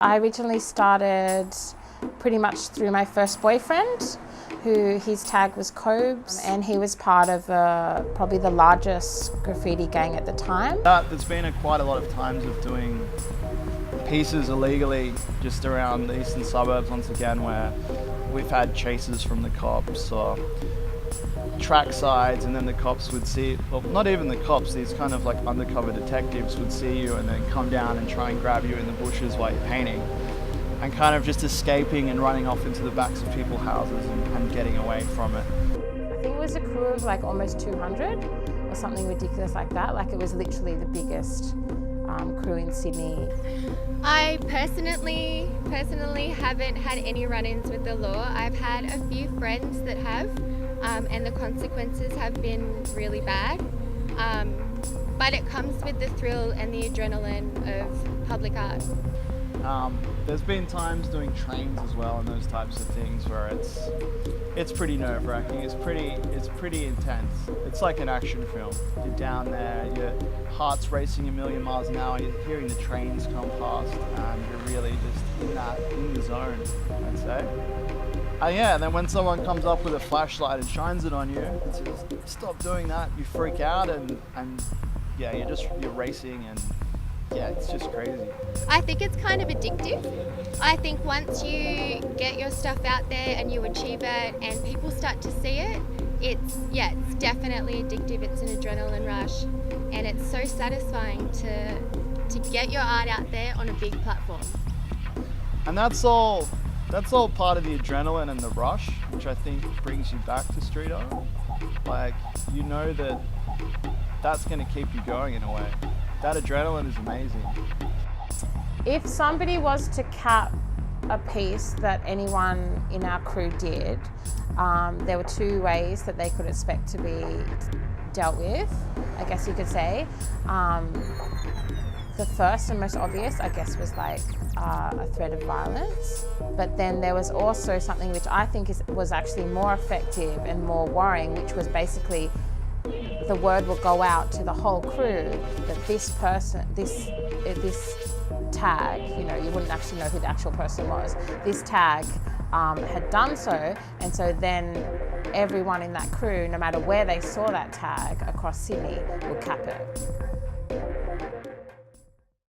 I originally started pretty much through my first boyfriend, who his tag was Cobes, and he was part of probably the largest graffiti gang at the time. There's been quite a lot of times of doing pieces illegally just around the eastern suburbs once again, where we've had chases from the cops or track sides, and then the cops would see, well, not even the cops, these kind of like undercover detectives would see you and then come down and try and grab you in the bushes while you're painting, and kind of just escaping and running off into the backs of people's houses and getting away from it. I think it was a crew of like almost 200 or something ridiculous like that. Like it was literally the biggest crew in Sydney. I personally haven't had any run-ins with the law. I've had a few friends that have, and the consequences have been really bad. But it comes with the thrill and the adrenaline of public art. There's been times doing trains as well and those types of things where it's pretty nerve-wracking. It's pretty intense. It's like an action film. You're down there, your heart's racing a million miles an hour, you're hearing the trains come past, and you're really just in the zone, I'd say. Yeah, and then when someone comes up with a flashlight and shines it on you, it says, stop doing that, you freak out, and yeah, you're racing, and yeah, it's just crazy. I think it's kind of addictive. I think once you get your stuff out there and you achieve it and people start to see it, it's definitely addictive. It's an adrenaline rush, and it's so satisfying to get your art out there on a big platform. And that's all part of the adrenaline and the rush, which I think brings you back to street art. Like, you know that's going to keep you going in a way. That adrenaline is amazing. If somebody was to cap a piece that anyone in our crew did, there were two ways that they could expect to be dealt with, I guess you could say. The first and most obvious, I guess, was like a threat of violence. But then there was also something which I think was actually more effective and more worrying, which was basically the word will go out to the whole crew that this person, this tag, you wouldn't actually know who the actual person was, this tag had done so, and so then everyone in that crew, no matter where they saw that tag across Sydney, would cap it.